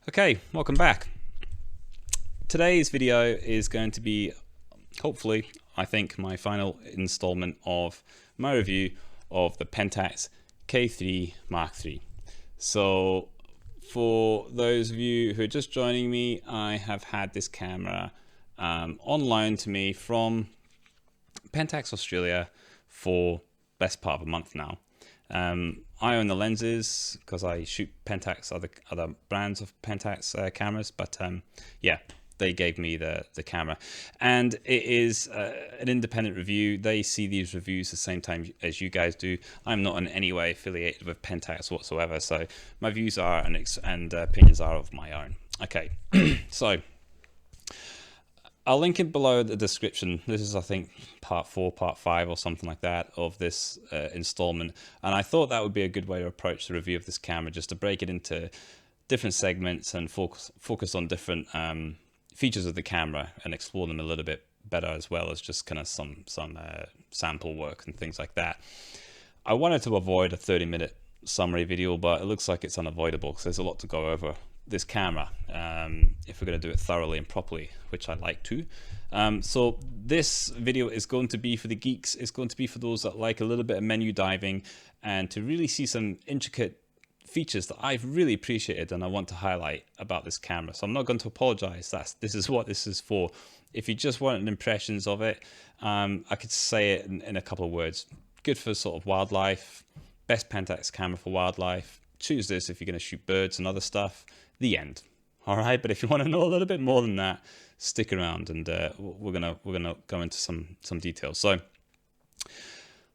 Okay, welcome back. Today's video is going to be, hopefully, I think, my final installment of my review of the Pentax K3 Mark III. So, for those of you who are just joining me, I have had this camera on loan to me from Pentax Australia for best part of a month now. I own the lenses because I shoot Pentax, other brands of Pentax cameras, but yeah, they gave me the camera, and it is an independent review. They see these reviews the same time as you guys do. I'm not in any way affiliated with Pentax whatsoever, so my views are and opinions are of my own. Okay, so I'll link it below the description. This is, I think, part 4, part 5 or something like that of this installment. And I thought that would be a good way to approach the review of this camera, just to break it into different segments and focus on different features of the camera and explore them a little bit better, as well as just kind of some sample work and things like that. I wanted to avoid a 30-minute summary video, but it looks like it's unavoidable because there's a lot to go over this camera if we're going to do it thoroughly and properly, which I like to. So this video is going to be for the geeks. It's going to be for those that like a little bit of menu diving and to really see some intricate features that I've really appreciated and I want to highlight about this camera. So I'm not going to apologize. This is what this is for. If you just want impressions of it, I could say it in a couple of words. Good for sort of wildlife, best Pentax camera for wildlife. Choose this if you're going to shoot birds and other stuff. The end. All right, but if you want to know a little bit more than that, stick around, and we're gonna go into some details. So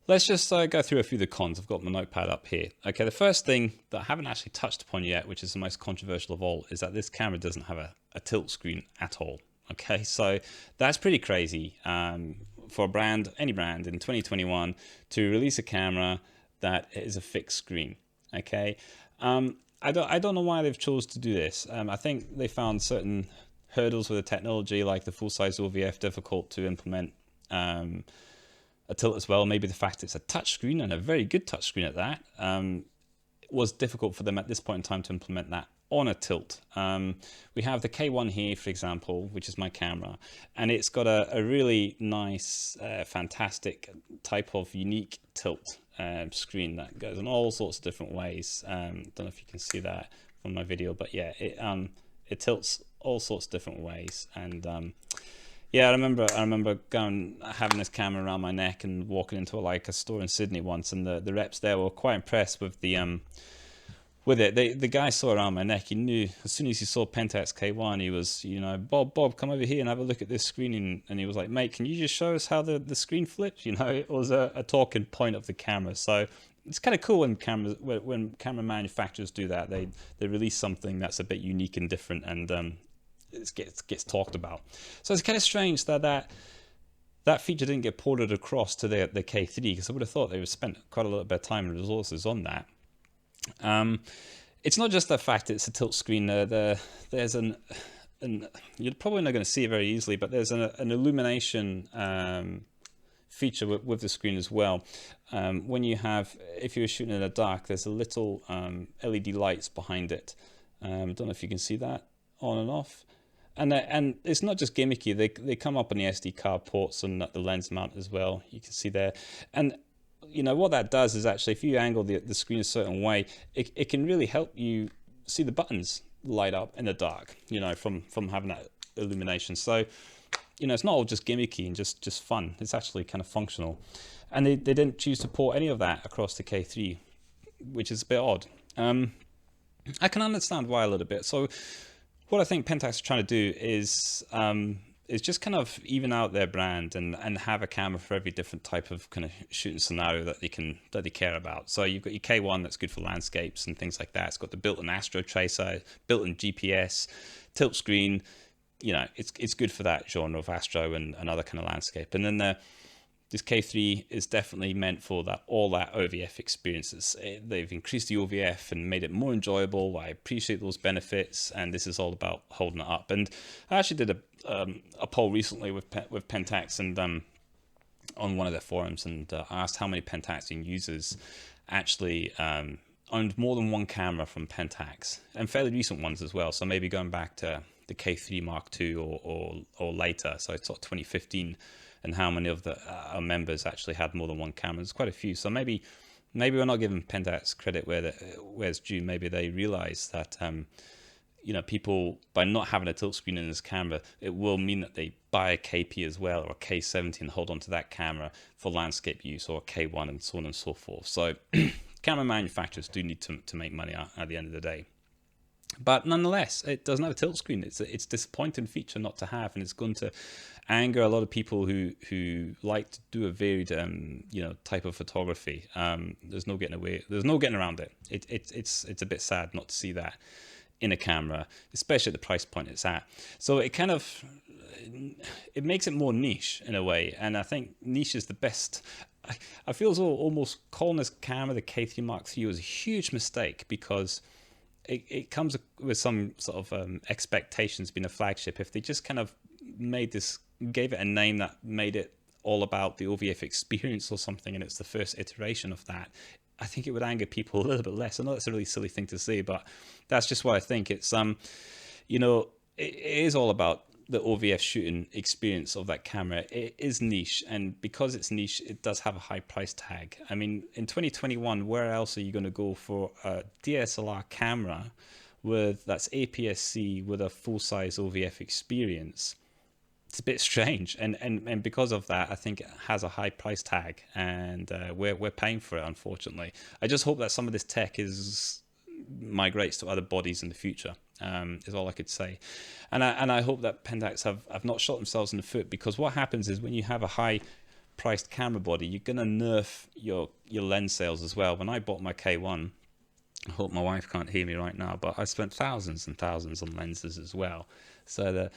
let's just go through a few of the cons. I've got my notepad up here. Okay, the first thing that I haven't actually touched upon yet, which is the most controversial of all, is that this camera doesn't have a tilt screen at all. Okay, so that's pretty crazy for a brand, any brand in 2021, to release a camera that is a fixed screen. Okay. I don't know why they've chose to do this. I think they found certain hurdles with the technology, like the full-size OVF, difficult to implement a tilt as well. Maybe the fact it's a touchscreen, and a very good touchscreen at that, was difficult for them at this point in time to implement that on a tilt. We have the K1 here, for example, which is my camera, and it's got a really nice, fantastic type of unique tilt screen that goes in all sorts of different ways. Don't know if you can see that from my video, but yeah, it tilts all sorts of different ways. And yeah, I remember having this camera around my neck and walking into a store in Sydney once, and the reps there were quite impressed with it. The guy saw around my neck. He knew as soon as he saw Pentax K1, he was, Bob, come over here and have a look at this screen. And he was like, mate, can you just show us how the screen flips? It was a talking point of the camera. So it's kind of cool when camera manufacturers do that. They release something that's a bit unique and different, and it gets talked about. So it's kind of strange that feature didn't get ported across to the K3, because I would have thought they would have spent quite a little bit of time and resources on that. It's not just the fact it's a tilt screen. There's you're probably not going to see it very easily, but there's an illumination feature with the screen as well. If you're shooting in the dark, there's a little LED lights behind it. I don't know if you can see that on and off. And it's not just gimmicky. They come up on the SD card ports and the lens mount as well. You can see there. And what that does is, actually, if you angle the screen a certain way, it can really help you see the buttons light up in the dark, from having that illumination. So, it's not all just gimmicky and just fun. It's actually kind of functional. And they didn't choose to port any of that across the K3, which is a bit odd. I can understand why a little bit. So what I think Pentax is trying to do is just kind of even out their brand and have a camera for every different type of kind of shooting scenario that they care about. So you've got your K1 that's good for landscapes and things like that. It's got the built-in astro tracer, built-in GPS, tilt screen. It's good for that genre of astro and other kind of landscape. And then this K3 is definitely meant for all that OVF experiences. They've increased the OVF and made it more enjoyable. I appreciate those benefits, and this is all about holding it up. And I actually did a poll recently with Pentax and on one of their forums, and I asked how many Pentaxian users actually owned more than one camera from Pentax, and fairly recent ones as well. So maybe going back to the K3 Mark II or later. So it's sort of 2015, and how many of the our members actually had more than one camera? There's quite a few. So maybe we're not giving Pentax credit where it's due. Maybe they realize that people, by not having a tilt screen in this camera, it will mean that they buy a KP as well, or a K70, and hold on to that camera for landscape use, or a K1, and so on and so forth. So camera manufacturers do need to make money at the end of the day. But nonetheless, it doesn't have a tilt screen. It's a disappointing feature not to have, and it's going to anger a lot of people who like to do a varied type of photography. There's no getting away. There's no getting around it. It's a bit sad not to see that in a camera, especially at the price point it's at. So it makes it more niche in a way, and I think niche is the best. I feel as though almost calling this camera the K3 Mark III was a huge mistake, because it comes with some sort of expectations being a flagship. If they just kind of gave it a name that made it all about the OVF experience or something, and it's the first iteration of that, I think it would anger people a little bit less. I know that's a really silly thing to say, but that's just what I think. It's it is all about the OVF shooting experience of that camera. It is niche, and because it's niche, it does have a high price tag. I mean, in 2021, where else are you going to go for a DSLR camera that's APS-C with a full-size OVF experience? It's a bit strange, and because of that, I think it has a high price tag, and we're paying for it, unfortunately. I just hope that some of this tech migrates to other bodies in the future. Is all I could say, and I hope that Pentax have not shot themselves in the foot, because what happens is when you have a high priced camera body, you're gonna nerf your lens sales as well. When I bought my K1, I hope my wife can't hear me right now, but I spent thousands and thousands on lenses as well. So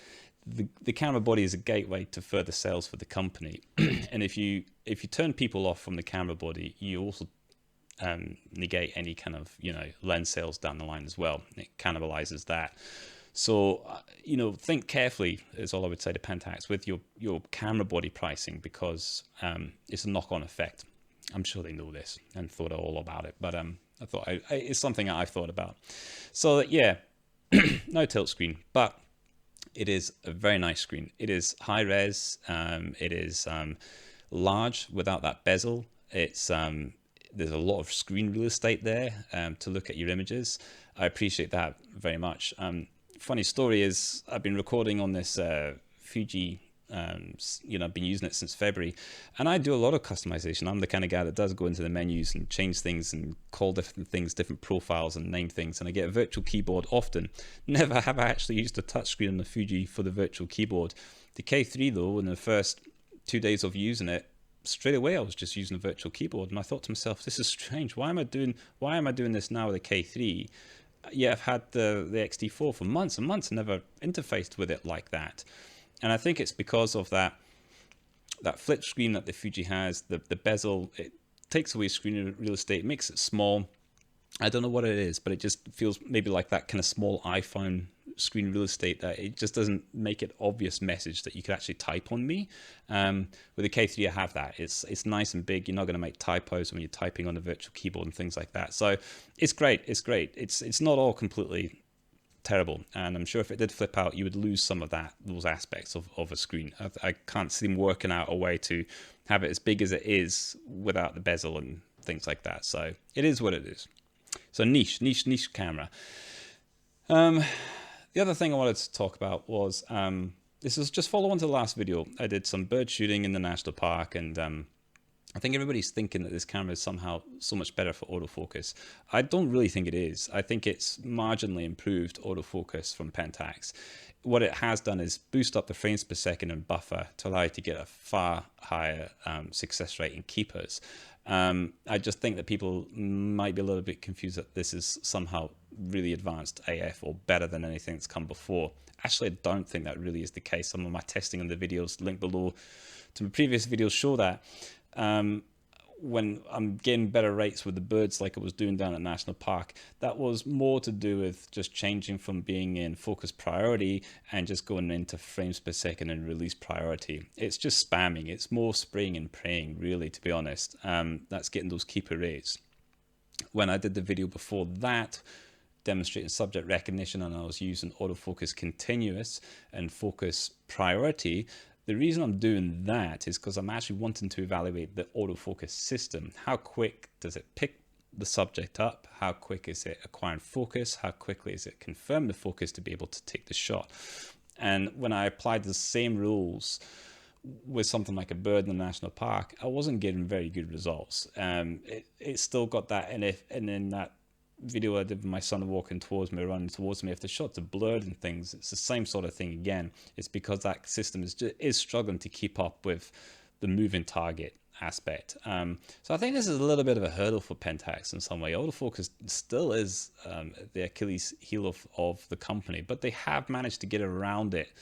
the camera body is a gateway to further sales for the company, and if you turn people off from the camera body, you also negate any kind of lens sales down the line as well. It cannibalizes that. So think carefully is all I would say to Pentax with your camera body pricing, because it's a knock-on effect. I'm sure they know this and thought all about it, but I thought it's something I've thought about. So yeah, no tilt screen, but it is a very nice screen. It is high res. It is large without that bezel. It's there's a lot of screen real estate there to look at your images. I appreciate that very much. Funny story is I've been recording on this Fuji. I've been using it since February, and I do a lot of customization. I'm the kind of guy that does go into the menus and change things and call different things, different profiles, and name things. And I get a virtual keyboard often. Never have I actually used a touchscreen on the Fuji for the virtual keyboard. The K3 though, in the first 2 days of using it, straight away I was just using a virtual keyboard, and I thought to myself, this is strange. Why am I doing this now with a K3? Yeah, I've had the XT4 for months and months and never interfaced with it like that. And I think it's because of that flip screen that the Fuji has, the bezel. It takes away screen real estate, makes it small. I don't know what it is, but it just feels maybe like that kind of small iPhone screen real estate, that it just doesn't make it obvious message that you could actually type on me. With the K3 I have that. It's nice and big. You're not going to make typos when you're typing on the virtual keyboard and things like that. So it's great. It's not all completely terrible, and I'm sure if it did flip out, you would lose some of those aspects of a screen. I can't see them working out a way to have it as big as it is without the bezel and things like that. So it is what it is. So niche camera. The other thing I wanted to talk about was this is just follow on to the last video. I did some bird shooting in the national park, and I think everybody's thinking that this camera is somehow so much better for autofocus. I don't really think it is. I think it's marginally improved autofocus from Pentax. What it has done is boost up the frames per second and buffer to allow you to get a far higher success rate in keepers. I just think that people might be a little bit confused that this is somehow really advanced AF or better than anything that's come before. Actually, I don't think that really is the case. Some of my testing on the videos linked below to my previous videos show that. When I'm getting better rates with the birds like I was doing down at National Park, that was more to do with just changing from being in focus priority and just going into frames per second and release priority. It's just spamming. It's more spraying and praying, really, to be honest. That's getting those keeper rates. When I did the video before that, demonstrating subject recognition, and I was using autofocus continuous and focus priority, the reason I'm doing that is because I'm actually wanting to evaluate the autofocus system. How quick does it pick the subject up? How quick is it acquiring focus? How quickly is it confirm the focus to be able to take the shot? And when I applied the same rules with something like a bird in the national park, I wasn't getting very good results. It still got that, and in that video I did with my son walking towards me, running towards me, if the shots are blurred and things, it's the same sort of thing again. It's because that system is struggling to keep up with the moving target aspect. So I think this is a little bit of a hurdle for Pentax in some way. Autofocus still is the Achilles heel of the company, but they have managed to get around it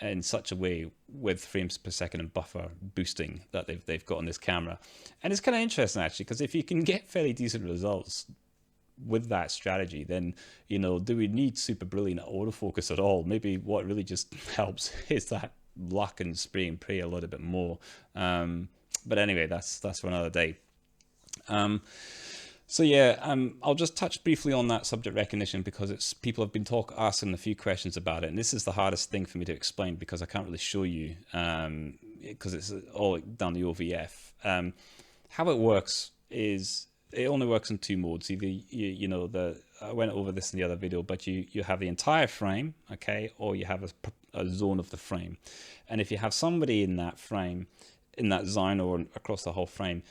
in such a way with frames per second and buffer boosting that they've got on this camera. And it's kind of interesting actually, because if you can get fairly decent results with that strategy, then, you know, do we need super brilliant autofocus at all? Maybe what really just helps is that luck and spray and pray a little bit more. But anyway, that's for another day. So yeah, I'll just touch briefly on that subject recognition because people have been asking a few questions about it, and this is the hardest thing for me to explain because I can't really show you because it's all down the OVF. How it works is it only works in two modes. Either I went over this in the other video, but you have the entire frame, okay, or you have a zone of the frame, and if you have somebody in that frame, in that zone or across the whole frame,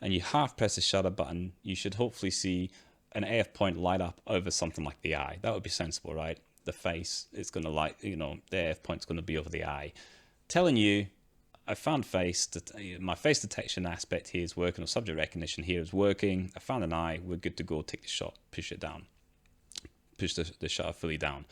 and you half press the shutter button, you should hopefully see an AF point light up over something like the eye. That would be sensible, right? The face is going to light, the AF point's going to be over the eye, telling you, I found my face detection aspect here is working, or subject recognition here is working. I found an eye, we're good to go, take the shot, push it down, push the shutter fully down.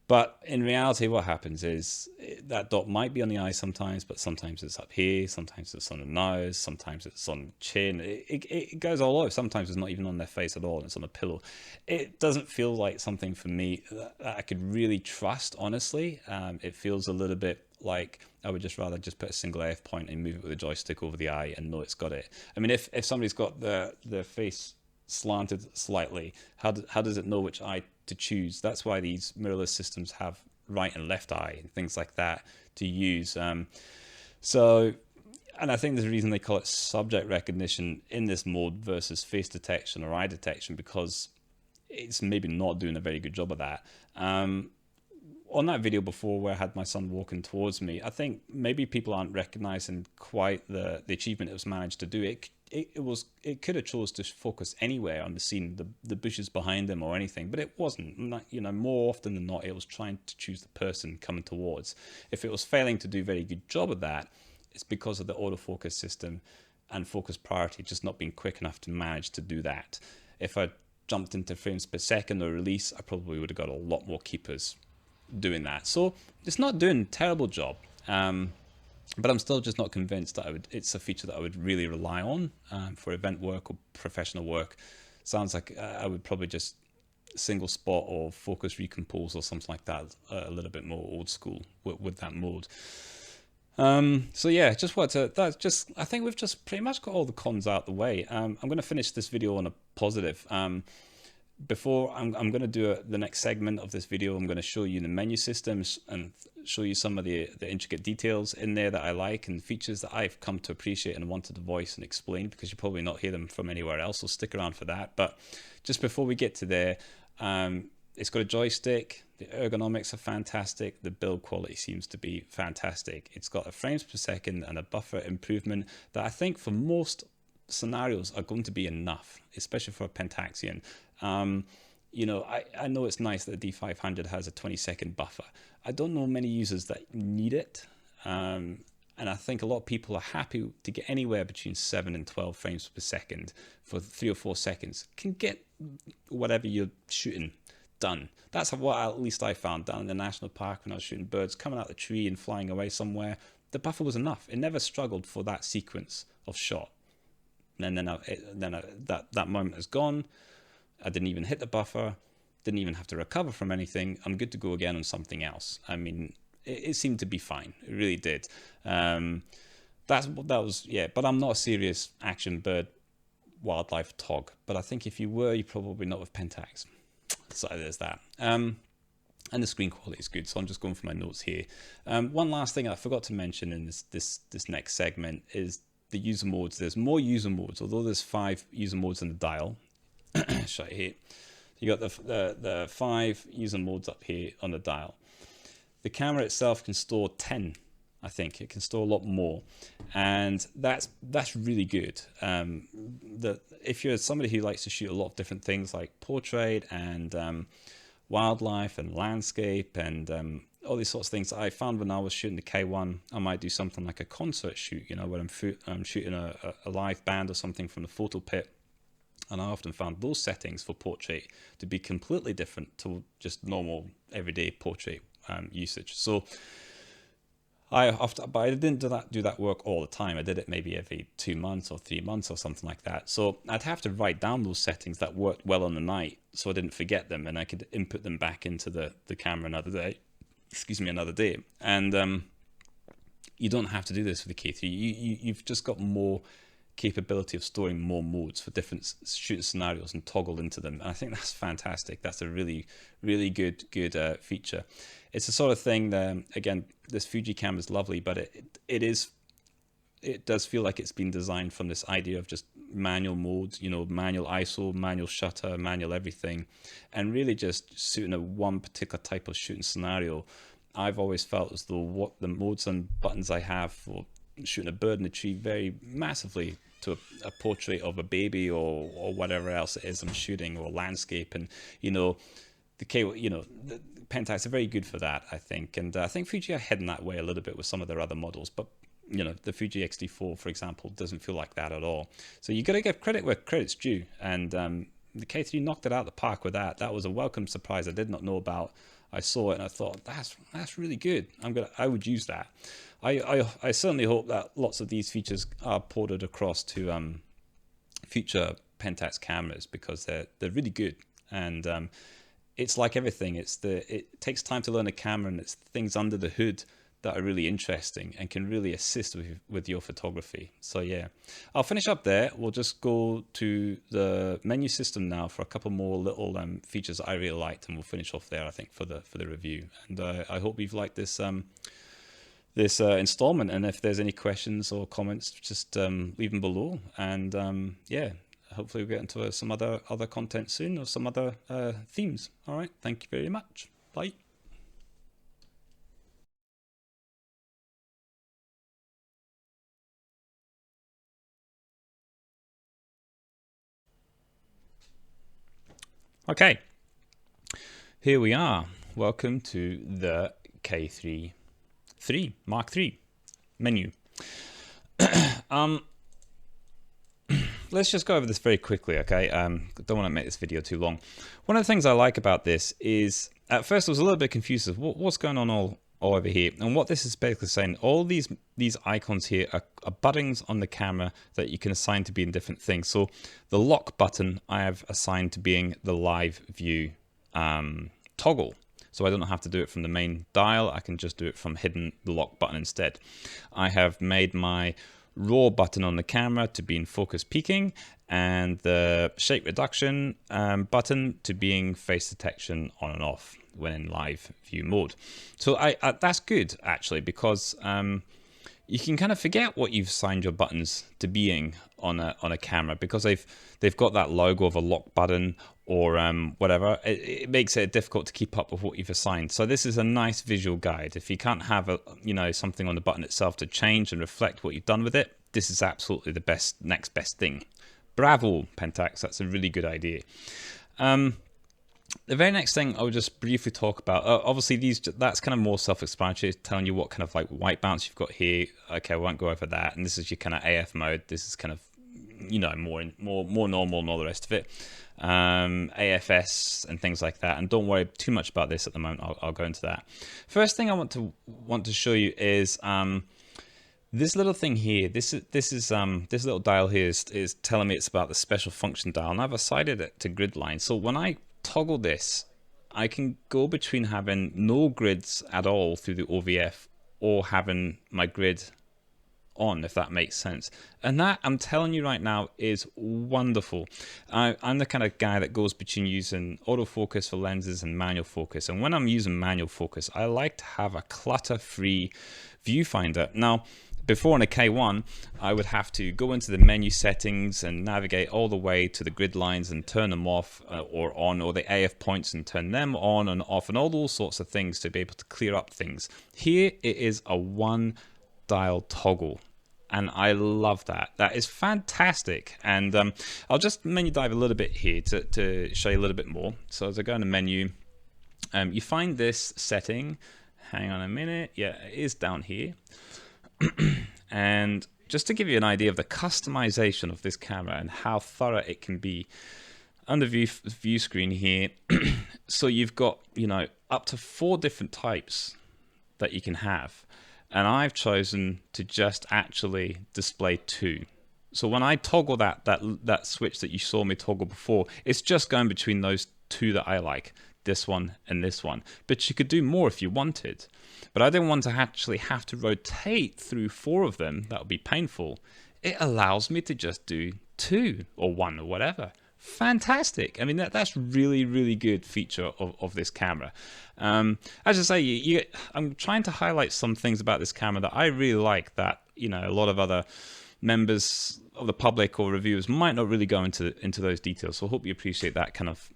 But in reality, what happens is that dot might be on the eye sometimes, but sometimes it's up here, sometimes it's on the nose, sometimes it's on the chin. It goes all over. Sometimes it's not even on their face at all, and it's on a pillow. It doesn't feel like something for me that I could really trust, honestly. It feels a little bit like I would just rather just put a single AF point and move it with a joystick over the eye and know it's got it. I mean, if somebody's got their face slanted slightly, how does it know which eye to choose? That's why these mirrorless systems have right and left eye and things like that to use. And I think there's a reason they call it subject recognition in this mode versus face detection or eye detection, because it's maybe not doing a very good job of that. On that video before where I had my son walking towards me, I think maybe people aren't recognizing quite the achievement it was managed to do. It could have chose to focus anywhere on the scene, the bushes behind him or anything, but it wasn't. More often than not, it was trying to choose the person coming towards. If it was failing to do a very good job of that, it's because of the autofocus system and focus priority just not being quick enough to manage to do that. If I jumped into frames per second or release, I probably would have got a lot more keepers doing that. So it's not doing a terrible job. But I'm still just not convinced that it's a feature that I would really rely on for event work or professional work. Sounds like I would probably just single spot or focus recompose or something like that, a little bit more old school with that mode. So yeah, I think we've just pretty much got all the cons out the way. I'm going to finish this video on a positive. Before I'm going to do the next segment of this video, I'm going to show you the menu systems and show you some of the intricate details in there that I like and features that I've come to appreciate and wanted to voice and explain, because you probably not hear them from anywhere else, so stick around for that. But just before we get to there, it's got a joystick, the ergonomics are fantastic, the build quality seems to be fantastic. It's got a frames per second and a buffer improvement that I think for most scenarios are going to be enough, especially for a Pentaxian. I know it's nice that the D500 has a 20-second buffer. I don't know many users that need it, and I think a lot of people are happy to get anywhere between 7 and 12 frames per second for 3 or 4 seconds. Can get whatever you're shooting done. That's what at least I found down in the national park when I was shooting birds coming out the tree and flying away somewhere. The buffer was enough. It never struggled for that sequence of shot. And then that moment is gone. I didn't even hit the buffer, didn't even have to recover from anything. I'm good to go again on something else. I mean, it seemed to be fine. It really did. But I'm not a serious action bird wildlife tog, but I think if you were, you're probably not with Pentax. So there's that. And the screen quality is good, so I'm just going for my notes here. One last thing I forgot to mention in this next segment is the user modes. There's more user modes, although there's 5 user modes in the dial. Shut here. You got the 5 user modes up here on the dial. The camera itself can store 10. I think it can store a lot more, and that's really good. If you're somebody who likes to shoot a lot of different things like portrait and wildlife and landscape and all these sorts of things, I found when I was shooting the K1, I might do something like a concert shoot, you know, when I'm shooting a live band or something from the photo pit. And I often found those settings for portrait to be completely different to just normal everyday portrait usage. So but I didn't do that work all the time. I did it maybe every 2 months or 3 months or something like that. So I'd have to write down those settings that worked well on the night, so I didn't forget them, and I could input them back into the camera another day. Another day. And you don't have to do this with the K3. You've just got more capability of storing more modes for different shooting scenarios and toggle into them, and I think that's fantastic. That's a really good feature. It's the sort of thing that, again, this Fuji camera is lovely, but it does feel like it's been designed from this idea of just manual modes, you know, manual ISO, manual shutter, manual everything, and really just suiting a one particular type of shooting scenario. I've always felt as though what the modes and buttons I have for shooting a bird in a tree vary massively to a portrait of a baby or whatever else it is I'm shooting, or landscape. And you know, the Pentax are very good for that, I think, and I think Fuji are heading that way a little bit with some of their other models, but you know, the Fuji X-T4, for example, doesn't feel like that at all. So you got to give credit where credit's due, and the K3 knocked it out of the park with that. That was a welcome surprise I did not know about. I saw it and I thought, that's really good. I would use that. I certainly hope that lots of these features are ported across to future Pentax cameras, because they're really good. And it's like everything. It takes time to learn a camera, and it's things under the hood that are really interesting and can really assist with your photography. So yeah, I'll finish up there. We'll just go to the menu system now for a couple more little features that I really liked, and we'll finish off there, I think, for the review. And I hope you've liked this installment, and if there's any questions or comments, just leave them below. And yeah, hopefully we'll get into some other content soon, or some other themes. All right, thank you very much. Bye. Okay, here we are. Welcome to the K3III Mark III menu. Let's just go over this very quickly, okay? Don't want to make this video too long. One of the things I like about this is, at first I was a little bit confused of what's going on all over here, and what this is basically saying, all these icons here are buttons on the camera that you can assign to being different things. So the lock button I have assigned to being the live view toggle, so I don't have to do it from the main dial. I can just do it from hidden the lock button instead. I have made my raw button on the camera to being focus peaking, and the shape reduction button to being face detection on and off when in live view mode. So that's good, actually, because you can kind of forget what you've assigned your buttons to being on a camera, because they've got that logo of a lock button or whatever. It makes it difficult to keep up with what you've assigned. So this is a nice visual guide. If you can't have something on the button itself to change and reflect what you've done with it, this is absolutely the next best thing. Bravo, Pentax. That's a really good idea. The very next thing I'll just briefly talk about, obviously that's kind of more self-explanatory, telling you what kind of like white balance you've got here. Okay, I won't go over that. And this is your kind of AF mode. This is kind of, more normal and all the rest of it. AFS and things like that. And don't worry too much about this at the moment. I'll go into that. First thing I want to show you is this little thing here. This little dial here is telling me it's about the special function dial, and I've assigned it to grid line. So when I toggle this, I can go between having no grids at all through the OVF, or having my grid on, if that makes sense. And that, I'm telling you right now, is wonderful. I'm the kind of guy that goes between using autofocus for lenses and manual focus. And when I'm using manual focus, I like to have a clutter-free viewfinder. Now, before in a K1, I would have to go into the menu settings and navigate all the way to the grid lines and turn them off or on, or the AF points and turn them on and off, and all those sorts of things to be able to clear up things. Here it is a one dial toggle, and I love that. That is fantastic. And I'll just menu dive a little bit here to show you a little bit more. So as I go in the menu, you find this setting. Hang on a minute. Yeah, it is down here. And just to give you an idea of the customization of this camera and how thorough it can be, under view screen here, so you've got, you know, up to 4 different types that you can have, and I've chosen to just actually display 2. So when I toggle that switch that you saw me toggle before, it's just going between those 2 that I like, this one and this one. But you could do more if you wanted. But I don't want to actually have to rotate through 4 of them. That would be painful. It allows me to just do 2 or 1 or whatever. Fantastic. I mean, that's really, really good feature of this camera. As I say, I'm trying to highlight some things about this camera that I really like that, you know, a lot of other members of the public or reviewers might not really go into those details. So I hope you appreciate that kind of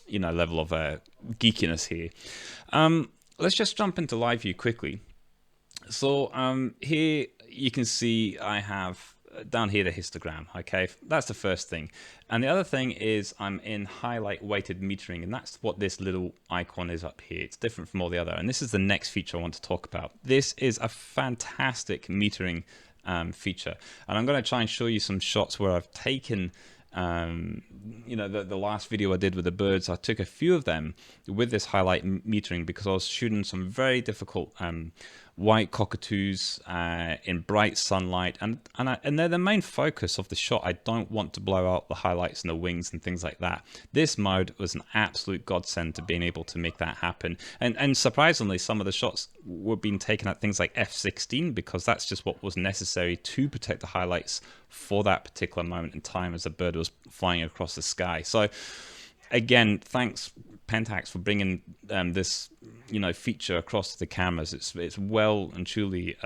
you know, level of geekiness here. Let's just jump into live view quickly. So here you can see I have down here the histogram. Okay, that's the first thing. And the other thing is I'm in highlight weighted metering, and that's what this little icon is up here. It's different from all the other. And this is the next feature I want to talk about. This is a fantastic metering feature. And I'm going to try and show you some shots where I've taken you know, the last video I did with the birds, I took a few of them with this highlight metering because I was shooting some very difficult white cockatoos in bright sunlight, and they're the main focus of the shot. I don't want to blow out the highlights and the wings and things like that. This mode was an absolute godsend to being able to make that happen. And surprisingly, some of the shots were being taken at things like f/16 because that's just what was necessary to protect the highlights for that particular moment in time as the bird was flying across the sky. So again, thanks Pentax for bringing this, you know, feature across the cameras. It's well and truly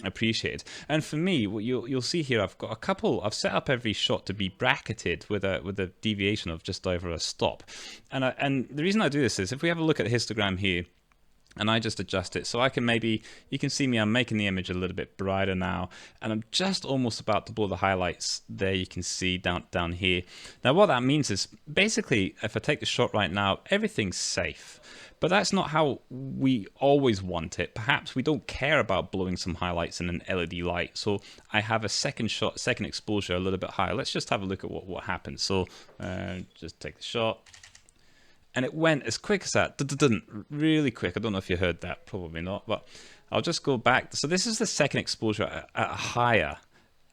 appreciated. And for me, what you'll see here, I've got a couple. I've set up every shot to be bracketed with a deviation of just over a stop. And the reason I do this is if we have a look at the histogram here, and I just adjust it so I can maybe, you can see me, I'm making the image a little bit brighter now, and I'm just almost about to blow the highlights there. You can see down here. Now what that means is basically if I take the shot right now, everything's safe, but that's not how we always want it. Perhaps we don't care about blowing some highlights in an LED light, so I have a second shot, second exposure a little bit higher. Let's just have a look at what happens. So just take the shot. And it went as quick as that, really quick. I don't know if you heard that, probably not, but I'll just go back. So this is the second exposure at higher,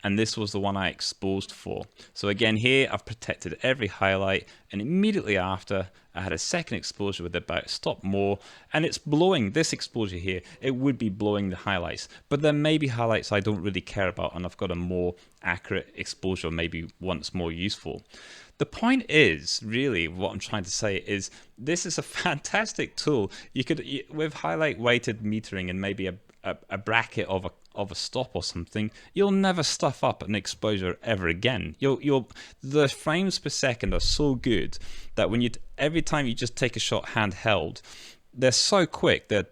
and this was the one I exposed for. So again, here I've protected every highlight, and immediately after I had a second exposure with about stop more, and it's blowing this exposure here. It would be blowing the highlights, but there may be highlights I don't really care about, and I've got a more accurate exposure, maybe once more useful. The point is, really, what I'm trying to say is this is a fantastic tool. You could, with highlight weighted metering and maybe a bracket of a stop or something, you'll never stuff up an exposure ever again. The frames per second are so good that when every time you just take a shot handheld, they're so quick, they're,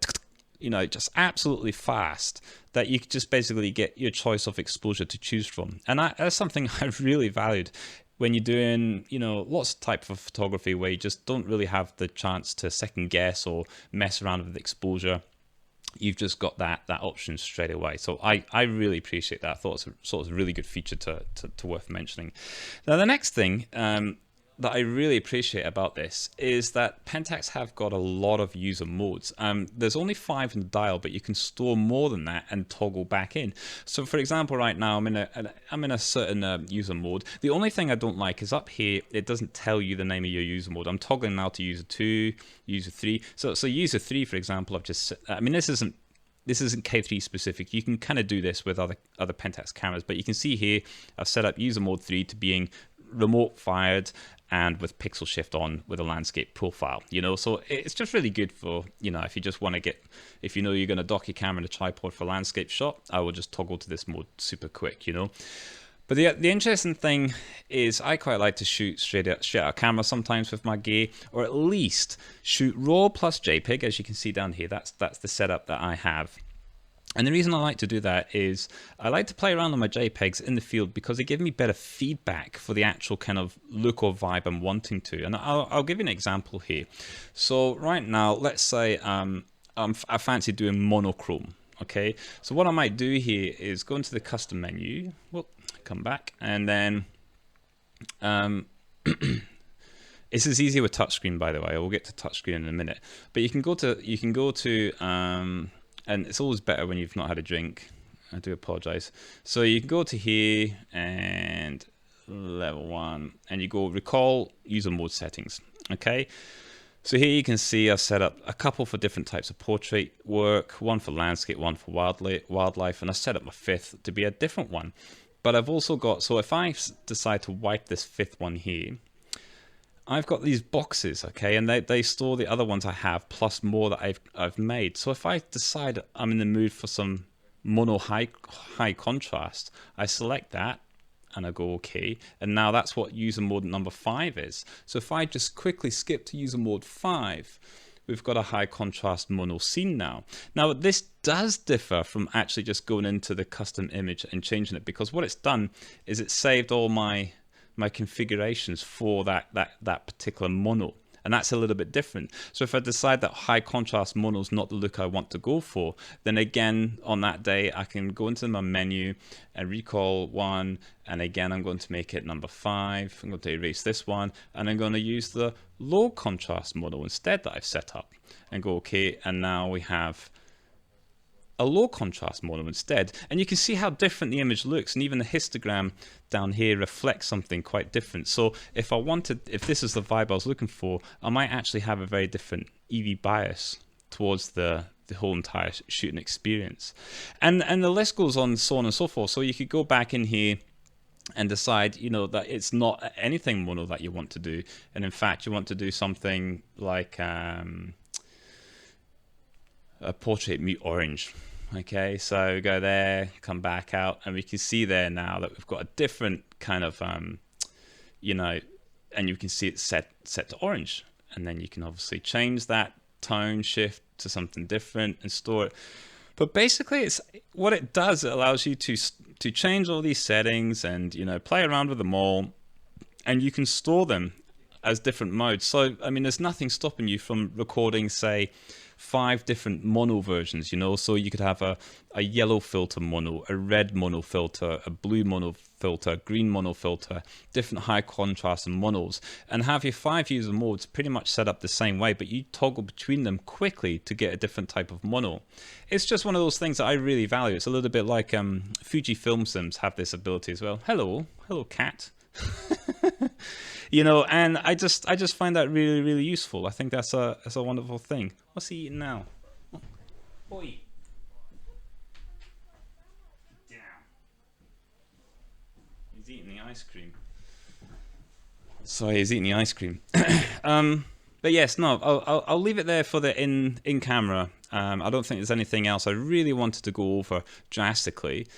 you know, just absolutely fast, that you could just basically get your choice of exposure to choose from. And that's something I really valued when you're doing, you know, lots of type of photography where you just don't really have the chance to second guess or mess around with exposure. You've just got that option straight away. So I really appreciate that. I thought it was a really good feature to worth mentioning. Now the next thing that I really appreciate about this is that Pentax have got a lot of user modes. There's only 5 in the dial, but you can store more than that and toggle back in. So for example, right now I'm in a certain user mode. The only thing I don't like is up here, it doesn't tell you the name of your user mode. I'm toggling now to user 2, user 3. So user 3, for example, I mean, this isn't this isn't K3 specific. You can kind of do this with other Pentax cameras, but you can see here I've set up user mode 3 to being remote fired and with pixel shift on with a landscape profile, you know. So it's just really good for, you know, if you just want to get, if you know you're going to dock your camera in a tripod for a landscape shot, I will just toggle to this mode super quick, you know. But the interesting thing is I quite like to shoot straight out of camera sometimes with my gear, or at least shoot RAW plus JPEG, as you can see down here. That's the setup that I have. And the reason I like to do that is I like to play around on my JPEGs in the field because they give me better feedback for the actual kind of look or vibe I'm wanting to. And I'll give you an example here. So right now, let's say I fancy doing monochrome. Okay, so what I might do here is go into the custom menu, come back, and then this is easier with touchscreen, by the way. We'll get to touchscreen in a minute, but you can go to and it's always better when you've not had a drink. I do apologize. So you can go to here and level 1, and you go recall user mode settings. Okay. So here you can see I've set up a couple for different types of portrait work, one for landscape, one for wildlife, and I set up my 5th to be a different one. But I've also got, so if I decide to wipe this 5th one here, I've got these boxes, okay, and they store the other ones I have plus more that I've made. So if I decide I'm in the mood for some mono high contrast, I select that and I go okay, and now that's what user mode number 5 is. So if I just quickly skip to user mode 5, we've got a high contrast mono scene now. Now this does differ from actually just going into the custom image and changing it, because what it's done is it saved all my configurations for that particular mono, and that's a little bit different. So if I decide that high contrast mono is not the look I want to go for, then again on that day I can go into my menu and recall one, and again I'm going to make it number 5. I'm going to erase this one, and I'm going to use the low contrast mono instead that I've set up, and go okay, and now we have a low contrast mono instead, and you can see how different the image looks, and even the histogram down here reflects something quite different. So if I wanted, if this is the vibe I was looking for, I might actually have a very different EV bias towards the whole entire shooting experience, and the list goes on, so on and so forth. So you could go back in here and decide, you know, that it's not anything mono that you want to do, and in fact you want to do something like a portrait mute orange. Okay, so go there, come back out, and we can see there now that we've got a different kind of you know, and you can see it's set to orange, and then you can obviously change that tone shift to something different and store it. But basically it's what it does, it allows you to change all these settings and, you know, play around with them all, and you can store them as different modes. So I mean, there's nothing stopping you from recording, say, 5 different mono versions, you know. So you could have a yellow filter mono, a red mono filter, a blue mono filter, green mono filter, different high contrast and monos, and have your 5 user modes pretty much set up the same way, but you toggle between them quickly to get a different type of mono. It's just one of those things that I really value. It's a little bit like Fuji Film Sims have this ability as well. Hello cat. You know, and I just find that really, really useful. I think that's a wonderful thing. What's he eating now? Oi. Down. He's eating the ice cream. Sorry, he's eating the ice cream. But yes, no, I'll leave it there for the in camera. I don't think there's anything else I really wanted to go over drastically.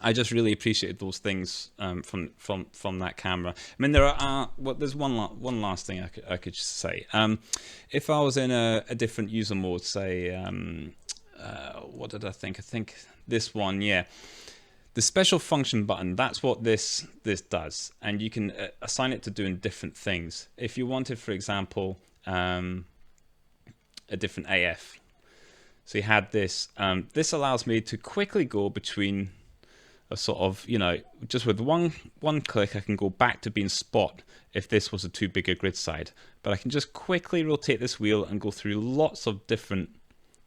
I just really appreciated those things from that camera. I mean, there's one last thing I could say. If I was in a different user mode, say, what did I think? I think this one, yeah. The special function button, that's what this does, and you can assign it to doing different things. If you wanted, for example, a different AF. So you had this. This allows me to quickly go between a sort of, you know, just with one click I can go back to being spot if this was a too big a grid side, but I can just quickly rotate this wheel and go through lots of different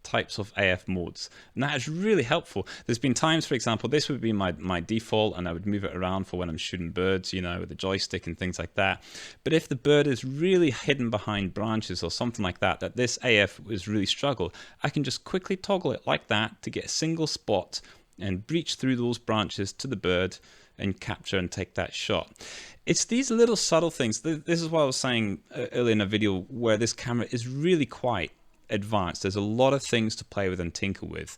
types of AF modes, and that is really helpful. There's been times, for example, this would be my default, and I would move it around for when I'm shooting birds, you know, with the joystick and things like that. But if the bird is really hidden behind branches or something like that, that this AF is really struggle, I can just quickly toggle it like that to get a single spot and breach through those branches to the bird and capture and take that shot. It's these little subtle things. This is what I was saying earlier in the video, where this camera is really quite advanced. There's a lot of things to play with and tinker with,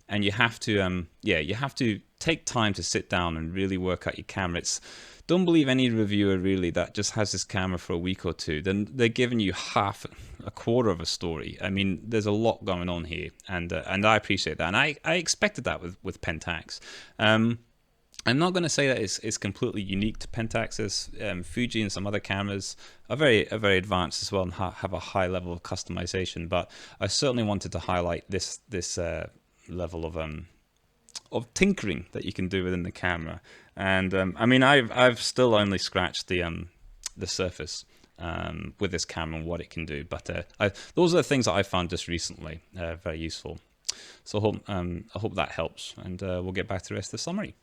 and you have to you have to take time to sit down and really work out your camera. Don't believe any reviewer really that just has this camera for a week or two. Then they're giving you a quarter of a story. I mean, there's a lot going on here, and I appreciate that, and I expected that with Pentax. I'm not going to say that it's completely unique to Pentax. Fuji and some other cameras are very advanced as well and have a high level of customization. But I certainly wanted to highlight this level of tinkering that you can do within the camera. And I mean, I've still only scratched the surface with this camera and what it can do. But those are the things that I found just recently very useful. So I hope that helps, and we'll get back to the rest of the summary.